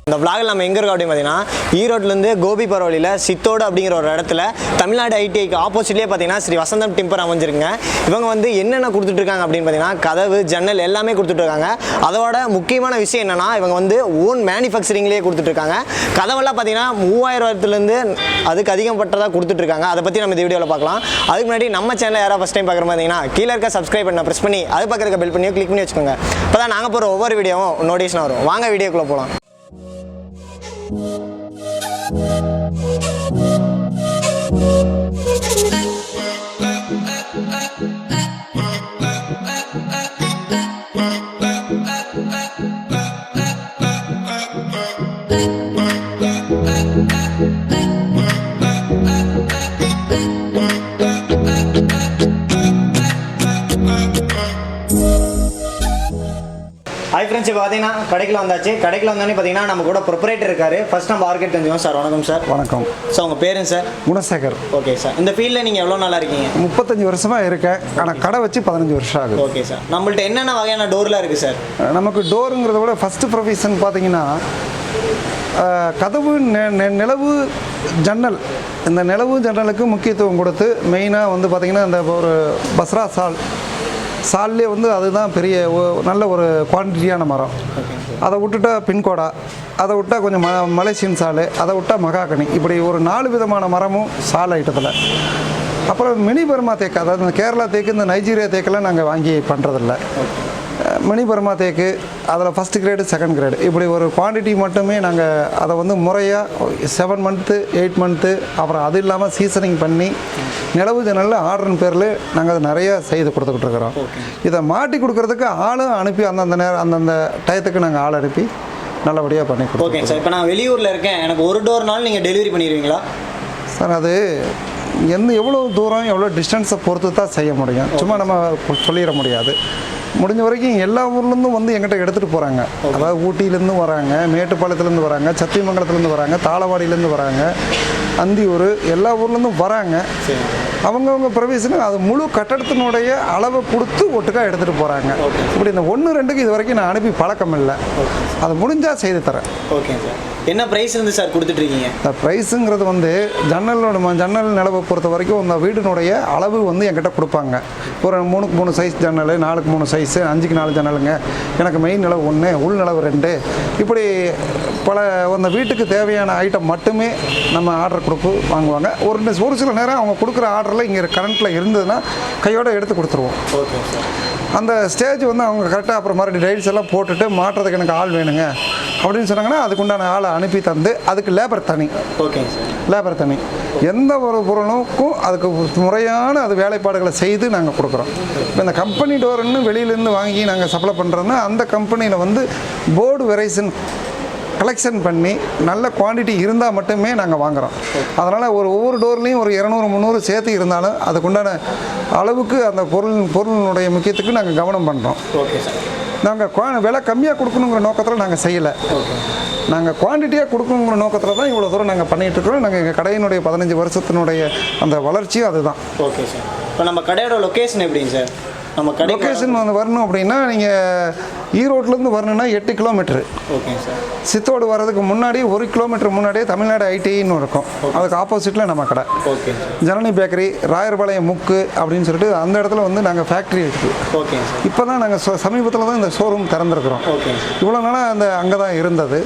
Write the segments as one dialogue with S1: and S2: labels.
S1: இந்த vlogல நம்ம எங்க இருக்கோம் அப்படி பாத்தீங்கன்னா ஈரோட்ல இருந்து கோபி பரவலில சித்தோடு அப்படிங்கிற ஒரு இடத்துல தமிழ்நாடு ஐடிஐக்கு ஆப்போசிட்லயே பாத்தீங்கன்னா ஸ்ரீ vasantham timbher அமைஞ்சிருக்குங்க. இவங்க வந்து என்னென்ன கொடுத்துட்டு இருக்காங்க அப்படின்னு பாத்தீங்கன்னா கதவு ஜன்னல் எல்லாமே கொடுத்துட்டு இருக்காங்க. அதோட முக்கியமான விஷயம் என்னன்னா இவங்க வந்து ஓன் மேனுஃபேக்சரிங்லயே கொடுத்துட்டு இருக்காங்க. கதவெல்லாம் பாத்தீங்கன்னா 3000 இருந்து அதுக்கு அதிகப்பட்டதா கொடுத்துட்டு இருக்காங்க. அதை பத்தி நம்ம இந்த வீடியோல பார்க்கலாம். அதுக்கு முன்னாடி நம்ம சேனலை யாரா ஃபர்ஸ்ட் டைம் பார்க்குற மாதிரிங்கன்னா கீழே இருக்க சப்ஸ்கிரைப் பண்ண பிரஸ் பண்ணி அது பக்கத்துல இருக்க பெல் பண்ணியோ கிளிக் பண்ணி வச்சுக்கோங்க. அப்பதான் நாங்க போற ஒவ்வொரு வீடியோவும் நோட்டிஃபிகேஷன் வரும். வாங்க வீடியோக்குள்ள போலாம். Hi friends, இப்போ பார்த்தீங்கன்னா கடைக்குள்ள வந்தாச்சு. கடைக்குள்ள வந்தோடனே பார்த்தீங்கன்னா நம்ம கூட ப்ரொப்ரைட்டர் இருக்காரு. ஃபர்ஸ்ட் நம்ம மார்க்கெட் தெரிஞ்சுக்கோம் சார். வணக்கம் சார்.
S2: வணக்கம்
S1: சார். உங்கள் பேரு சார்?
S2: குணசேகர்.
S1: Okay sir. இந்த ஃபீல்டில் நீங்கள் எவ்வளோ நாளாக இருக்கீங்க?
S2: 35 வருஷமாக இருக்கேன். ஆனால் கடை வச்சு 15 வருஷம் ஆகுது.
S1: Okay sir. நம்மள்ட்ட என்னென்ன வகையான டோர்லாம் இருக்குது சார்?
S2: நமக்கு டோருங்கிறத விட ஃபஸ்ட்டு ப்ரொஃபஷன் பார்த்தீங்கன்னா கதவு நிலவு ஜன்னல். இந்த நிலவு ஜன்னலுக்கு முக்கியத்துவம் கொடுத்து மெயினாக வந்து பார்த்திங்கன்னா இந்த ஒரு பஸ்ரா சால்லே வந்து அதுதான் பெரிய நல்ல ஒரு குவான்டிட்டியான மரம். அதை விட்டுட்டா பின்கோடா, அதை விட்டால் கொஞ்சம் மலேசியன் சால், அதை விட்டால் மகாகனி, இப்படி ஒரு 4 விதமான மரமும் சால் ஐட்டத்தில். அப்புறம் மினி பர்மா தேக்கு, அதாவது இந்த கேரளா தேக்கு, இந்த நைஜீரியா தேக்கெல்லாம் நாங்கள் வாங்கி பண்ணுறதில்ல. மினி பர்மா தேக்கு, அதில் ஃபஸ்ட் கிரேடு செகண்ட் கிரேடு, இப்படி ஒரு குவான்டிட்டி மட்டுமே நாங்கள் அதை வந்து முறையாக 7 மந்த்து 8 மந்த்து அப்புறம் அது இல்லாமல் சீசனிங் பண்ணி நிலவு ஜன்னலில் ஆர்டரின் பேரில் நாங்கள் அதை நிறையா செய்து கொடுத்துக்கிட்டு இருக்கிறோம். இதை மாட்டி கொடுக்குறதுக்கு ஆளும் அனுப்பி அந்தந்த டயத்துக்கு நாங்கள் ஆள் அனுப்பி நல்லபடியாக பண்ணி கொடுப்போம்.
S1: Okay sir. இப்போ நான் வெளியூரில் இருக்கேன், எனக்கு ஒரு டோர்னாலும் நீங்கள் டெலிவரி பண்ணிடுவீங்களா
S2: சார்? அது எவ்வளோ தூரம் எவ்வளோ டிஸ்டன்ஸை பொறுத்து தான் செய்ய முடியும். சும்மா நம்ம சொல்லிட முடியாது. முடிஞ்ச வரைக்கும் எல்லா ஊர்லேருந்தும் வந்து எங்கிட்ட எடுத்துகிட்டு போகிறாங்க. அதாவது ஊட்டியிலேருந்து வராங்க, மேட்டுப்பாளையத்துலேருந்து வராங்க, சத்தியமங்கலத்துலேருந்து வராங்க, தாளவாடியிலேருந்து வராங்க, அந்தியூர், எல்லா ஊர்லேருந்தும் வராங்க. அவங்கவுங்க ப்ரொவிஷனுக்கு அது முழு கட்டடத்தினுடைய அளவை கொடுத்து ஒட்டுக்காக எடுத்துகிட்டு போகிறாங்க. இப்படி இந்த 1-2க்கு இது வரைக்கும் நான் அனுப்பி பழக்கம் இல்லை. அது முடிஞ்சால் செய்து தரேன்.
S1: Okay sir. என்ன ப்ரைஸ் வந்து சார் கொடுத்துட்ருக்கீங்க?
S2: ப்ரைஸுங்கிறது வந்து ஜன்னல் நிலவை பொறுத்த வரைக்கும் இந்த வீடினுடைய அளவு வந்து என்கிட்ட கொடுப்பாங்க. ஒரு 3க்கு 3 சைஸ் ஜன்னல், 4க்கு 3 சைஸு, 5க்கு 4 ஜன்னலுங்க, எனக்கு மெயின் நிலவு 1, உள் நிலவு 2, இப்படி பல அந்த வீட்டுக்கு தேவையான ஐட்டம் மட்டுமே நம்ம ஆர்டர் கொடுப்பு வாங்குவாங்க. ஒரு சில நேரம் அவங்க கொடுக்குற ஆர்டரில் இங்கே கரண்ட்டில் இருந்ததுன்னா கையோடு எடுத்து கொடுத்துருவோம்.
S1: Okay sir.
S2: அந்த ஸ்டேஜ் வந்து அவங்க கரெக்டாக அப்புறம் மறுபடியும் டைல்ஸ் எல்லாம் போட்டுட்டு மாட்டுறதுக்கு எனக்கு ஆள் வேணுங்க அப்படின்னு சொன்னாங்கன்னா அதுக்குண்டான ஆளை அனுப்பி தந்து அதுக்கு லேபர் தனி.
S1: Okay sir.
S2: லேபர் தனி. எந்த ஒரு பொருளுக்கும் அதுக்கு முறையான அது வேலைப்பாடுகளை செய்து நாங்கள் கொடுக்குறோம். இப்போ இந்த கம்பெனி டோர்னு வெளியிலேருந்து வாங்கி நாங்கள் சப்ளை பண்ணுறோன்னா அந்த கம்பெனியில் வந்து போர்டு வெரைசன் கலெக்ஷன் பண்ணி நல்ல குவான்டிட்டி இருந்தால் மட்டுமே நாங்கள் வாங்குகிறோம். அதனால் ஒவ்வொரு டோர்லேயும் ஒரு 200-300 சேர்த்து இருந்தாலும் அதுக்குண்டான அளவுக்கு அந்த பொருளினுடைய முக்கியத்துக்கு நாங்கள் கவனம் பண்ணுறோம்.
S1: Okay sir.
S2: நாங்கள் விலை கம்மியாக கொடுக்கணுங்கிற நோக்கத்தில் நாங்கள் செய்யலை. நாங்கள் குவான்டிட்டியாக கொடுக்கணுங்கிற நோக்கத்தில் தான் இவ்வளோ தூரம் நாங்கள் பண்ணிகிட்ருக்கோம். நாங்கள் எங்கள் கடையினுடைய 15 வருஷத்தினுடைய அந்த வளர்ச்சியும் அதுதான்.
S1: Okay sir. இப்போ நம்ம கடையோட லொக்கேஷன் எப்படிங்க சார்? நம்ம கடை
S2: லொக்கேஷன் வந்து வரணும் அப்படின்னா நீங்கள் ஈரோட்லேருந்து வரணுன்னா 8 கிலோமீட்டரு.
S1: Okay sir.
S2: சித்தோடு வர்றதுக்கு முன்னாடி 1 கிலோமீட்டர் முன்னாடியே தமிழ்நாடு ஐடிஐன்னு இருக்கும். அதுக்கு ஆப்போசிட்டில் நம்ம கடை.
S1: ஓகே.
S2: ஜனனி பேக்கரி, ராயர்பாளையம் முக்கு அப்படின்னு சொல்லிட்டு அந்த இடத்துல வந்து நாங்கள் ஃபேக்ட்ரி இருக்குது.
S1: ஓகே. இப்போ
S2: தான் நாங்கள் சமீபத்தில் தான் இந்த ஷோரூம் திறந்துருக்குறோம்.
S1: ஓகே.
S2: இவ்வளோ நாளாக அங்கே தான் இருந்தது.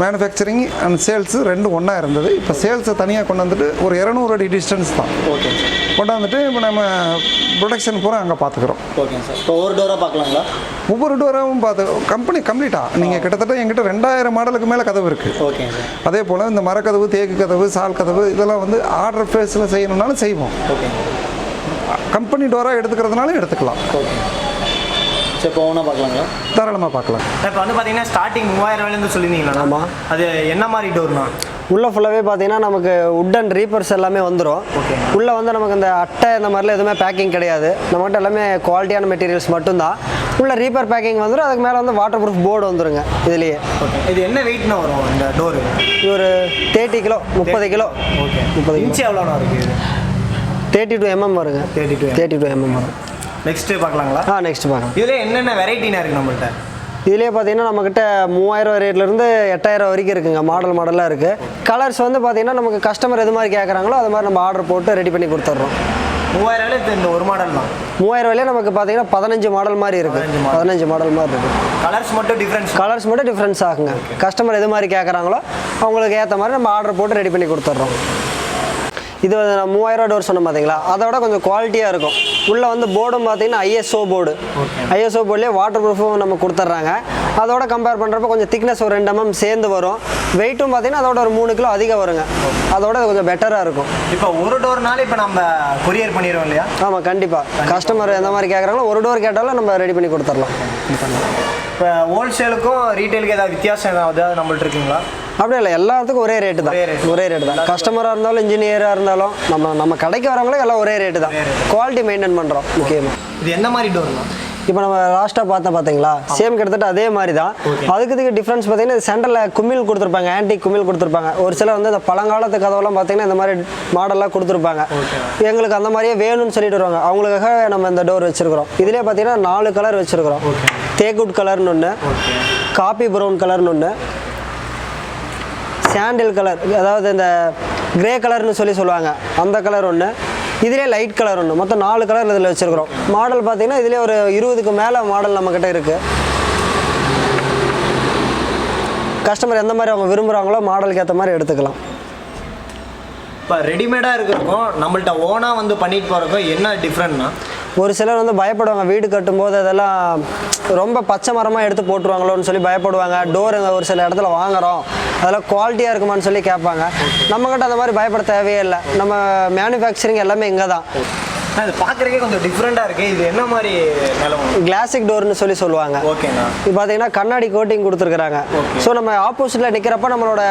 S2: மேனுஃபேக்சரிங் அண்ட் சேல்ஸு 2 ஒன்றா இருந்தது. இப்போ சேல்ஸை தனியாக கொண்டு வந்துட்டு ஒரு 200 அடி டிஸ்டன்ஸ் தான்.
S1: ஓகே.
S2: கொண்டாந்துட்டு இப்போ நம்ம ப்ரொடக்ஷன் பூரா அங்கே பார்த்துக்குறோம்.
S1: Okay sir. இப்போ ஒவ்வொரு டோராக பார்க்கலாங்களா?
S2: ஒவ்வொரு டோராகவும் பார்த்து கம்பெனி கம்ப்ளீட்டாக நீங்கள் கிட்டத்தட்ட எங்கிட்ட 2000 மாடலுக்கு மேலே கதவு இருக்குது.
S1: Okay sir.
S2: அதே போல் இந்த மரக்கதவு, தேக்கு கதவு, சால் கதவு இதெல்லாம் வந்து ஆர்டர் ஃபேஸில் செய்யணுன்னாலும் செய்வோம்.
S1: ஓகே.
S2: கம்பெனி டோராக எடுத்துக்கிறதுனாலும் எடுத்துக்கலாம்.
S1: ஓகே. சரி, இப்போ ஒன்றா பார்க்கலாங்களா?
S2: தாராளமாக பார்க்கலாம்.
S1: இப்போ வந்து பார்த்தீங்கன்னா ஸ்டார்டிங் 3000 சொல்லியிருந்தீங்களா?
S3: ஆமாம்.
S1: அது என்ன மாதிரி டோர்னா?
S3: உள்ளே ஃபுல்லாகவே பார்த்தீங்கன்னா நமக்கு உட் அண்ட் ரீப்பர்ஸ் எல்லாமே வந்துடும். உள்ளே வந்து நமக்கு இந்த அட்டை இந்த மாதிரிலாம் எதுவுமே பேக்கிங் கிடையாது. நம்மகிட்ட எல்லாமே குவாலிட்டியான மெட்டீரியல்ஸ் மட்டும்தான். உள்ள ரீப்பர் பேக்கிங் வந்துடும். அதுக்கு மேலே வந்து வாட்டர் ப்ரூஃப் போர்டு வந்துருங்க இதுலேயே.
S1: ஓகே. இது என்ன வெயிட்னா வரும் இந்த டோரு?
S3: இது ஒரு 30 கிலோ 30 கிலோ.
S1: ஓகே.
S3: 30
S1: இன்ச்சு எவ்வளோண்ணா இருக்குது?
S3: 32 mm வருங்க.
S1: 32
S3: mm வரும்.
S1: நெக்ஸ்ட் பார்க்கலாங்களா?
S3: நெக்ஸ்ட் பார்க்கலாம்.
S1: இதில் என்னென்ன வெரைட்டினா இருக்குது நம்மள்ட்ட?
S3: இதுலேயே பார்த்தீங்கன்னா நம்மக்கிட்ட 3000 ரேட்லேருந்து 8000 வரைக்கும் இருக்குங்க. மாடலாக இருக்குது. கலர்ஸ் வந்து பார்த்தீங்கன்னா நமக்கு கஸ்டமர் எது மாதிரி கேட்குறாங்களோ அது மாதிரி நம்ம ஆர்டர் போட்டு ரெடி பண்ணி கொடுத்துட்றோம்.
S1: 3000 இந்த ஒரு மாடல் தான்.
S3: 3000 நமக்கு பார்த்தீங்கன்னா 15 மாடல் மாதிரி இருக்குது. 15 மாடல் மாதிரி இருக்குது.
S1: கலர்ஸ் மட்டும் டிஃப்ரென்ஸ்
S3: ஆகுங்க. கஸ்டமர் எது மாதிரி கேட்குறாங்களோ அவங்களுக்கு ஏற்ற மாதிரி நம்ம ஆர்டர் போட்டு ரெடி பண்ணி கொடுத்துட்றோம். இது நான் 3000 டோர் சொன்னேன் பார்த்தீங்களா, அதோட கொஞ்சம் குவாலிட்டியாக இருக்கும். உள்ளே வந்து போர்டும் பார்த்தீங்கன்னா ஐஎஸ்ஓ போர்டு. ஐஎஸ்ஓ போர்ட்லேயே வாட்டர் ப்ரூஃபும் நம்ம கொடுத்துட்றாங்க. அதோட கம்பேர் பண்ணுறப்ப கொஞ்சம் திக்னஸ் ஒரு 2 mm சேர்ந்து வரும். வெயிட்டும் பார்த்தீங்கன்னா அதோட ஒரு 3 கிலோ அதிகம் வருங்க. அதோட கொஞ்சம் பெட்டராக இருக்கும்.
S1: இப்போ ஒரு டோர்னால இப்போ நம்ம கொரியர் பண்ணிடுவோம் இல்லையா?
S3: ஆமாம், கண்டிப்பாக. கஸ்டமர் எந்த மாதிரி கேட்குறாங்களோ ஒரு டோர் கேட்டாலும் நம்ம ரெடி பண்ணி கொடுத்துடலாம்.
S1: இப்போ ஹோல்சேலுக்கும் ரீட்டைலுக்கு ஏதாவது வித்தியாசம் ஏதாவது நம்மள்ட்ட இருக்குங்களா?
S3: அப்படியே இல்லை, எல்லாத்துக்கும் ஒரே ரேட்டு தான். ஒரே ரேட்டு தான். கஸ்டமராக இருந்தாலும் இன்ஜினியராக இருந்தாலும் நம்ம கடைக்கு வரவங்களும் எல்லாம் ஒரே ரேட்டு தான். குவாலிட்டி மெயின்டைன் பண்ணுறோம் முக்கியமாக.
S1: இது எந்த மாதிரி டோர்னா?
S3: இப்போ நம்ம லாஸ்ட்டாக பார்த்தீங்களா, சேம் கிட்டத்தட்ட அதே மாதிரி தான். அதுக்கு டிஃப்ரென்ஸ் பார்த்தீங்கன்னா சென்டரில் குமிழ் கொடுத்துருப்பாங்க, ஆன்டிக் குமிழ் கொடுத்துருப்பாங்க. ஒரு சிலர் வந்து இந்த பழங்காலத்து கதவெல்லாம் பார்த்தீங்கன்னா இந்த மாதிரி மாடலாக கொடுத்துருப்பாங்க. எங்களுக்கு அந்த மாதிரியே வேணும்னு சொல்லிட்டு வருவாங்க. அவங்களுக்காக நம்ம இந்த டோர் வச்சுருக்கிறோம். இதிலே பார்த்தீங்கன்னா 4 கலர் வச்சுருக்கிறோம். தேக்குட் கலர்னு ஒன்று, காப்பி ப்ரௌன் கலர்னு ஒன்று, சாண்டில் கலர், அதாவது இந்த கிரே கலர்னு சொல்லுவாங்க அந்த கலர் ஒன்று, இதிலே லைட் கலர் ஒன்று. மொத்தம் 4 கலர் இதில் வச்சுருக்கிறோம். மாடல் பார்த்தீங்கன்னா இதிலே ஒரு 20க்கு மேலே மாடல் நம்மக்கிட்ட இருக்குது. கஸ்டமர் எந்த மாதிரி அவங்க விரும்புகிறாங்களோ மாடலுக்கு ஏற்ற மாதிரி எடுத்துக்கலாம்.
S1: இப்போ ரெடிமேடாக இருக்கிறதுக்கும் நம்மள்ட்ட ஓனாக வந்து பண்ணிட்டு போகிறதுக்கும் என்ன டிஃப்ரெண்ட்னா,
S3: ஒரு சிலர் வந்து பயப்படுவாங்க. வீடு கட்டும்போது அதெல்லாம் ரொம்ப பச்சை மரமாக எடுத்து போட்டுருவாங்களோன்னு சொல்லி பயப்படுவாங்க. டோர் ஒரு சில இடத்துல வாங்குகிறோம், அதெல்லாம் குவாலிட்டியாக இருக்குமான்னு சொல்லி கேட்பாங்க. நம்மக்கிட்ட அந்த மாதிரி பயப்பட தேவையே இல்லை. நம்ம மேனுஃபேக்சரிங் எல்லாமே இங்கே தான்.
S1: அது பார்க்குறதுக்கே கொஞ்சம் டிஃப்ரெண்ட்டாக இருக்குது. இது என்ன மாதிரி நிலவும்?
S3: கிளாசிக் டோர்னு சொல்லுவாங்க.
S1: ஓகேண்ணா.
S3: இது பார்த்தீங்கன்னா கண்ணாடி கோட்டிங் கொடுத்துருக்குறாங்க. ஸோ நம்ம ஆப்போசிட்டில் நிற்கிறப்ப நம்மளோட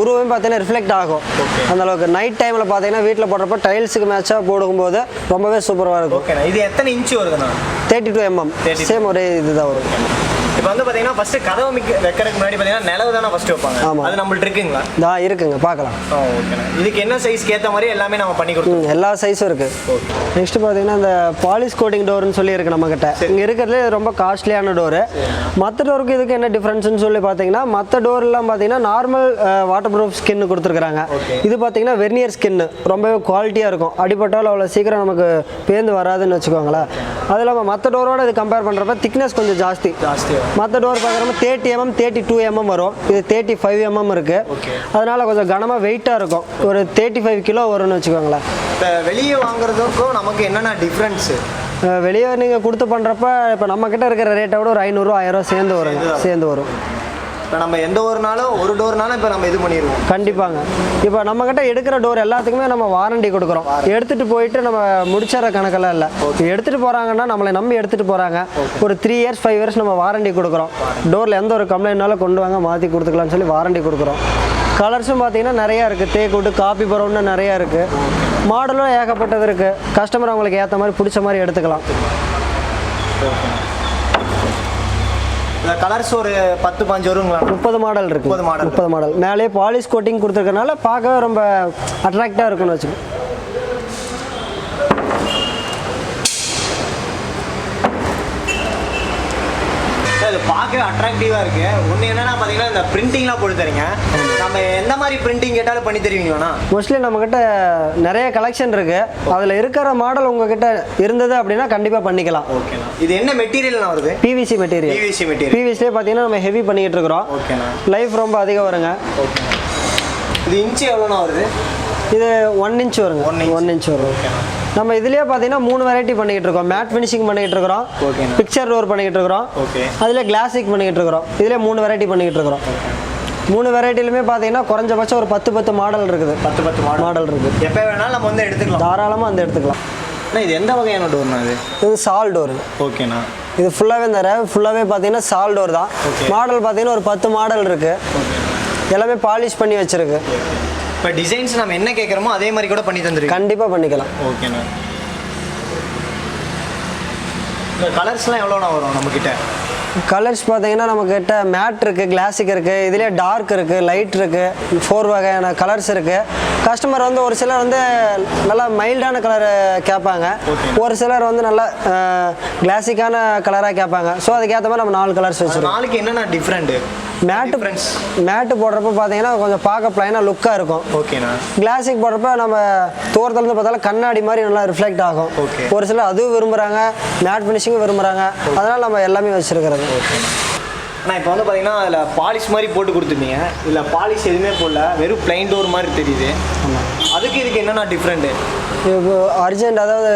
S3: உருவம் பார்த்தீங்கன்னா ரிஃப்ளெக்ட் ஆகும். அந்த அளவுக்கு நைட் டைமில் பார்த்தீங்கன்னா வீட்டில் போடுறப்ப டைல்ஸுக்கு மேட்சாக போடும்போது ரொம்பவே சூப்பராக இருக்கும்.
S1: ஓகேண்ணா. இது எத்தனை இன்ச்சு வருதுண்ணா?
S3: 32 mm. சேம் ஒரே இதுதான் வரும்.
S1: இப்போ வந்து பார்த்தீங்கன்னா ஃபஸ்ட்டு கதவு வைக்கிறதுக்கு முன்னாடி பார்த்தீங்கன்னா நிலவு தானே ஃபஸ்ட்டு வைப்பாங்க.
S3: ஆமாம்,
S1: அது நம்மள்ட்ட இருக்குங்களா?
S3: இருக்குங்க, பார்க்கலாம்.
S1: ஓகேண்ணா. இதுக்கு என்ன சைஸ்க்கு ஏற்ற மாதிரி எல்லாமே நம்ம பண்ணி கொடுத்துருவோம்.
S3: எல்லா சைஸும் இருக்குது. நெக்ஸ்ட் பார்த்தீங்கன்னா இந்த பாலிஷ் கோட்டிங் டோர்னு சொல்லி இருக்குது நம்மக்கிட்ட. இங்கே இருக்கிறதுலே ரொம்ப காஸ்ட்லியான டோரு. மற்ற டோருக்கு இதுக்கு என்ன டிஃப்ரென்ஸ்னு சொல்லி பார்த்தீங்கன்னா, மற்ற டோர்லாம் பார்த்தீங்கன்னா நார்மல் வாட்டர் ப்ரூஃப் ஸ்கின்னு கொடுத்துருக்குறாங்க. இது பார்த்தீங்கன்னா வெர்னியர் ஸ்கின்னு ரொம்பவே குவாலிட்டியாக இருக்கும். அடிப்பட்டாலும் அவ்வளோ சீக்கிரம் நமக்கு பேந்து வராதுன்னு வச்சுக்கோங்களேன். அது இல்லாமல் மற்ற டோரோட இது கம்பேர் பண்ணுறப்ப திக்னஸ் கொஞ்சம் ஜாஸ்தி. மற்ற டோர் பார்க்குறப்ப 30 mm 32 mm வரும். இது 35 mm இருக்குது. அதனால் கொஞ்சம் கனமாக வெயிட்டாக இருக்கும். ஒரு 35 கிலோ வரும்னு வச்சுக்கோங்களேன்.
S1: இப்போ வெளியே வாங்குறதுக்கும் நமக்கு என்னென்ன டிஃப்ரென்ஸு?
S3: வெளியே நீங்கள் கொடுத்து பண்ணுறப்ப இப்போ நம்மக்கிட்ட இருக்கிற ரேட்டை விட ஒரு 500 1000 சேர்ந்து வரும்.
S1: இப்போ நம்ம எந்த ஒரு நாளும் ஒரு டோர்னாலும் இப்போ நம்ம இது பண்ணிடுவோம்.
S3: கண்டிப்பாங்க. இப்போ நம்மக்கிட்ட எடுக்கிற டோர் எல்லாத்துக்குமே நம்ம வாரண்டி கொடுக்குறோம். எடுத்துகிட்டு போயிட்டு நம்ம முடிச்சிடற கணக்கெல்லாம் இல்லை. எடுத்துகிட்டு போகிறாங்கன்னா நம்மளை நம்பி எடுத்துகிட்டு போகிறாங்க. ஒரு 3 years 5 years நம்ம வாரண்டி கொடுக்குறோம். டோரில் எந்த ஒரு கம்ப்ளைண்ட்னாலும் கொண்டு வாங்க, மாற்றி கொடுத்துக்கலாம்னு சொல்லி வாரண்டி கொடுக்குறோம். கலர்ஸும் பார்த்தீங்கன்னா நிறையா இருக்குது. தேக்குட்டு, காப்பி ப்ரௌன்னு நிறையா இருக்குது. மாடலும் ஏகப்பட்டது இருக்குது. கஸ்டமர் அவங்களுக்கு ஏற்ற மாதிரி பிடிச்ச மாதிரி எடுத்துக்கலாம்.
S1: கலர்ஸ் ஒரு 10-15 வருங்களா?
S3: 30 மாடல் இருக்குது. 30 மாடல். மேலே பாலிஷ் கோட்டிங் கொடுத்துருக்கனால பார்க்கவே ரொம்ப அட்ராக்டாக இருக்குன்னு வச்சுக்கோங்க.
S1: அது பார்க்கவே அட்ராக்டிவாக இருக்குது. ஒன்று என்னென்னா பார்த்தீங்கன்னா இந்த பிரிண்டிங்லாம் போட்டு தரீங்க. நம்ம எந்த மாதிரி பிரிண்டிங் கேட்டாலும் பண்ணி தருவீங்களா?
S3: மோஸ்ட்லி நம்மக்கிட்ட நிறைய கலெக்ஷன் இருக்குது. அதில் இருக்கிற மாடல் உங்ககிட்ட இருந்தது அப்படின்னா கண்டிப்பாக பண்ணிக்கலாம்.
S1: ஓகேண்ணா. இது என்ன மெட்டீரியல்னா வருது?
S3: PVC material. பிவிசிலே பார்த்தீங்கன்னா நம்ம ஹெவி பண்ணிக்கிட்டு இருக்கிறோம்.
S1: ஓகேண்ணா.
S3: லைஃப் ரொம்ப அதிகம் வருங்க.
S1: ஓகே. இது இன்ச்சு எவ்வளோண்ணா வருது?
S3: இது 1 inch வருங்க. 1 inch வரும். நம்ம இதுலேயே பார்த்தீங்கன்னா 3 வெரைட்டி பண்ணிக்கிட்டு இருக்கோம். மேட் ஃபினிஷிங் பண்ணிக்கிட்டு இருக்கிறோம், பிக்சர் டோர் பண்ணிக்கிட்டு இருக்கிறோம், அதில் கிளாசிக் பண்ணிக்கிட்டு இருக்கிறோம். இதிலே 3 வெரைட்டி பண்ணிக்கிட்டு இருக்கிறோம். 3 வெரைட்டிலுமே பார்த்தீங்கன்னா குறைஞ்சபட்சம் ஒரு 10 மாடல் இருக்குது. 10 மாடல் இருக்குது.
S1: எப்போ வேணாலும் நம்ம வந்து எடுத்துக்கலாம்,
S3: தாராளமாக வந்து எடுத்துக்கலாம்.
S1: இது எந்த வகையான டோர்னா?
S3: இது சால் டோர்.
S1: ஓகேண்ணா.
S3: இது ஃபுல்லாகவே இந்த ஃபுல்லாகவே பார்த்தீங்கன்னா சால் டோர் தான். மாடல் பார்த்தீங்கன்னா ஒரு 10 மாடல் இருக்குது. எல்லாமே பாலிஷ் பண்ணி வச்சிருக்கு.
S1: இப்போ டிசைன்ஸ் நம்ம என்ன கேட்குறோமோ அதே மாதிரி கூட பண்ணி தந்துருக்கோம்.
S3: கண்டிப்பாக பண்ணிக்கலாம்.
S1: ஓகேண்ணா. இந்த கலர்ஸ்லாம் எவ்வளோண்ணா வரும் நம்மக்கிட்ட?
S3: கலர்ஸ் பார்த்தீங்கன்னா நம்மக்கிட்ட மேட் இருக்குது, கிளாசிக் இருக்குது, இதுலேயே டார்க் இருக்குது, லைட் இருக்குது, 4 வகையான கலர்ஸ் இருக்குது. கஸ்டமர் வந்து ஒரு சிலர் வந்து நல்லா மைல்டான கலர் கேட்பாங்க, ஒரு சிலர் வந்து நல்லா கிளாசிக்கான கலராக கேட்பாங்க. ஸோ அதுக்கேற்ற மாதிரி நம்ம 4 கலர்ஸ் வச்சுருக்கோம்.
S1: நாளைக்கு என்னென்ன டிஃப்ரெண்ட்டு?
S3: மேட்டு போடுறப்ப பார்த்தீங்கன்னா கொஞ்சம் பார்க்க பிளைனாக லுக்காக இருக்கும்.
S1: ஓகேண்ணா.
S3: கிளாசிக் போடுறப்ப நம்ம தூரத்துலேருந்து பார்த்தாலும் கண்ணாடி மாதிரி நல்லா ரிஃப்ளெக்ட் ஆகும். ஒரு சிலர் அதுவும் விரும்புகிறாங்க, மேட் ஃபினிஷிங்கும் விரும்புகிறாங்க. அதனால் நம்ம எல்லாமே வச்சுருக்கிறது.
S1: ஆனால் இப்போ வந்து பார்த்தீங்கன்னா அதில் பாலிஷ் மாதிரி போட்டு கொடுத்துருந்தீங்க, இல்லை பாலிஷ் எதுவுமே போடல, வெறும் பிளைன் டோர் மாதிரி தெரியுது. அதுக்கு இதுக்கு என்னென்ன டிஃப்ரெண்ட்டு?
S3: இப்போ அர்ஜென்ட், அதாவது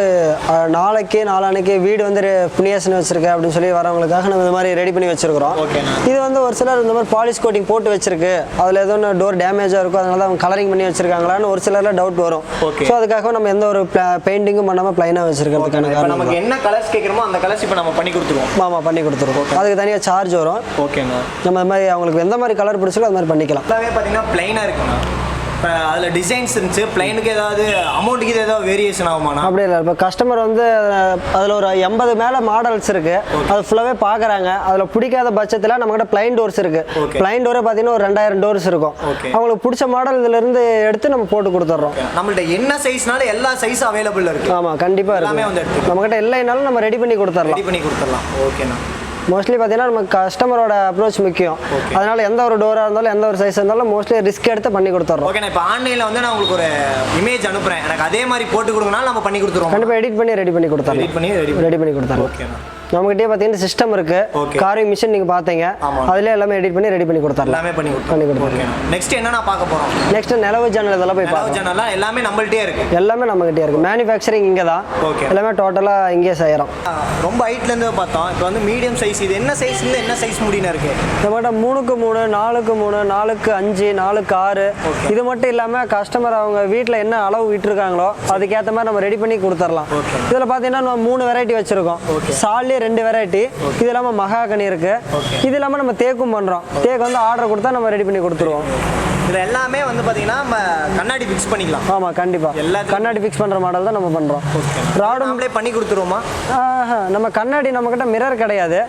S3: நாளைக்கு நாளான்னைக்கு வீடு வந்து புனியாசன் வச்சிருக்கேன் அப்படின்னு சொல்லி வரவங்களுக்காக நம்ம இந்த மாதிரி ரெடி பண்ணி வச்சிருக்கிறோம். இது வந்து ஒரு சிலர் இந்த மாதிரி பாலிஷ் கோட்டிங் போட்டு வச்சிருக்கு, அதில் எதுவும் ஒன்று டோர் டேமேஜாக இருக்கும், அதனால தான் அவங்க கலரிங் பண்ணி வச்சிருக்காங்களான்னு ஒரு சிலரில் டவுட் வரும். ஸோ அதுக்காக நம்ம எந்த ஒரு பெயிண்டிங்கும் பண்ணாமல் பிளைனாக வச்சிருக்கிறதுக்கான
S1: நமக்கு என்ன கலர்ஸ் கேட்குறோமோ அந்த கலர்ஸ் இப்போ நம்ம பண்ணி கொடுத்துருவோம்.
S3: ஆமாம், பண்ணி கொடுத்துருவோம். அதுக்கு தனியாக சார்ஜ் வரும்.
S1: ஓகேண்ணா.
S3: நம்ம இந்த மாதிரி அவங்களுக்கு எந்த மாதிரி கலர் பிடிச்சோ அது மாதிரி பண்ணிக்கலாம்.
S1: எல்லாமே பார்த்தீங்கன்னா பிளைனாக இருக்குண்ணா. இப்போ அதில் டிசைன்ஸ் இருந்துச்சு, பிளைனுக்கு ஏதாவது அமௌண்ட்டுக்கு ஏதாவது வேரியேஷன் ஆகுமாண்ணா?
S3: அப்படி இல்லை. இப்போ கஸ்டமர் வந்து அதில் ஒரு 80 மேலே மாடல்ஸ் இருக்குது, அது ஃபுல்லாகவே பார்க்குறாங்க. அதில் பிடிக்காத பட்சத்தில் நம்மகிட்ட பிளைன் டோர்ஸ் இருக்குது. பிளைன் டோரே பார்த்தீங்கன்னா ஒரு 2000 டோர்ஸ் இருக்கும். அவங்களுக்கு பிடிச்ச மாடல் இதிலிருந்து எடுத்து நம்ம போட்டு கொடுத்துட்றோம்.
S1: நம்மள்ட்ட என்ன சைஸ்னாலும் எல்லா சைஸும் அவைலபிள் இருக்குது.
S3: ஆமாம், கண்டிப்பாக எல்லாமே வந்து நம்மகிட்ட இல்லைனாலும் நம்ம ரெடி பண்ணி கொடுத்துடலாம்.
S1: ஓகேண்ணா.
S3: மோஸ்ட்லி பார்த்தீங்கன்னா நம்ம கஸ்டமரோட அப்ரோச் முக்கியம். அதனால எந்த ஒரு டோராக இருந்தாலும் எந்த ஒரு சைஸ் இருந்தாலும் மோஸ்ட்லி ரிஸ்க் எடுத்து பண்ணி கொடுத்துறோம்.
S1: ஓகே, இப்போ ஆன்லைனில் வந்து நான் உங்களுக்கு ஒரு இமேஜ் அனுப்புகிறேன், எனக்கு அதே மாதிரி போட்டு கொடுங்கனாலும் நம்ம பண்ணி கொடுத்துருவோம்.
S3: கண்டிப்பாக எடிட் பண்ணி ரெடி பண்ணி கொடுத்துறோம். ரெடி பண்ணி கொடுத்துறோம்.
S1: ஓகேண்ணா.
S3: நம்மகிட்டே பார்த்தீங்கன்னா சிஸ்டம் இருக்கு, காரிங் மிஷின் நீங்கள் பார்த்தீங்க, அதில் எல்லாமே எடிட் பண்ணி ரெடி பண்ணி கொடுத்துறோம்.
S1: எல்லாமே பண்ணி கொடுத்துருவோம். நெக்ஸ்ட் என்ன பார்க்க போகிறோம்?
S3: நெக்ஸ்ட் நிலவு ஜன்னல் இதெல்லாம் போய்
S1: பார்க்கலாம். ஜன்னல்லாம் எல்லாமே நம்மள்ட்டே இருக்கு.
S3: எல்லாமே நம்மகிட்டே இருக்கு. மேனுஃபேக்சரிங் இங்கே தான். எல்லாமே டோட்டலாக இங்கே செய்கிறோம்.
S1: ரொம்ப ஹைட்லேருந்து பார்த்தோம். இப்போ வந்து மீடியம் சைஸ், இது என்ன சைஸ்லேருந்து என்ன சைஸ் முடினா இருக்கு?
S3: நம்மகிட்ட 3x3, 4x3, 4x5, 4x6. இது மட்டும் இல்லாமல் கஸ்டமர் அவங்க வீட்டில் என்ன அளவு விட்டுருக்காங்களோ அதுக்கேற்ற மாதிரி நம்ம ரெடி பண்ணி கொடுத்துடலாம். இதில் பார்த்தீங்கன்னா நம்ம 3 வெரைட்டி வச்சிருக்கோம். Salle 2 variety. இது இல்லாமல் மகாகனி இருக்கு. இது இல்லாமல் நம்ம தேக்கும் பண்ணுறோம். தேக்கு வந்து ஆர்டர் கொடுத்தா நம்ம ரெடி பண்ணி கொடுத்துருவோம்.
S1: இது எல்லாமே வந்து பார்த்தீங்கன்னா நம்ம கண்ணாடி ஃபிக்ஸ் பண்ணிக்கலாம்.
S3: ஆமாம், கண்டிப்பாக எல்லா கண்ணாடி ஃபிக்ஸ் பண்ணுற மாடல் தான் நம்ம பண்ணுறோம்.
S1: ராடும் நம்மளே பண்ணி கொடுத்துருவோமா?
S3: நம்ம கண்ணாடி நம்மக்கிட்ட மிரர் கிடையாது.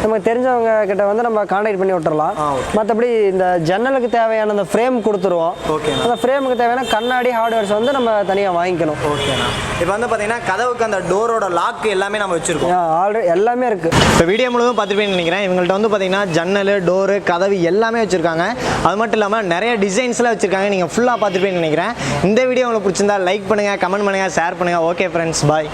S3: நமக்கு தெரிஞ்சவங்க கிட்ட வந்து நம்ம கான்டாக்ட் பண்ணி விட்டுறலாம். மற்றபடி இந்த ஜன்னலுக்கு தேவையான அந்த ஃப்ரேம் கொடுத்துருவோம். அந்த ஃப்ரேமுக்கு தேவையான கண்ணாடி ஹார்ட்வேர்ஸ் வந்து நம்ம தனியாக வாங்கிக்கணும்.
S1: ஓகேண்ணா. இப்போ வந்து பார்த்தீங்கன்னா கதவுக்கு அந்த டோரோட லாக் எல்லாமே நம்ம வச்சிருக்கோம்.
S3: ஆல்ரெடி எல்லாமே இருக்குது.
S1: இப்போ வீடியோ முழுவதும் பார்த்துருப்பேன்னு நினைக்கிறேன். இவங்கள்ட்ட வந்து பார்த்தீங்கன்னா ஜன்னல், டோரு, கதவு எல்லாமே வச்சுருக்காங்க. அது மட்டும் இல்லாமல் நிறைய டிசைன்ஸ்லாம் வச்சுருக்காங்க. நீங்கள் ஃபுல்லாக பார்த்துருப்பேன்னு நினைக்கிறேன். இந்த வீடியோ உங்களுக்கு பிடிச்சிருந்தா லைக் பண்ணுங்கள், கமெண்ட் பண்ணுங்கள், ஷேர் பண்ணுங்கள். ஓகே ஃப்ரெண்ட்ஸ், பாய்.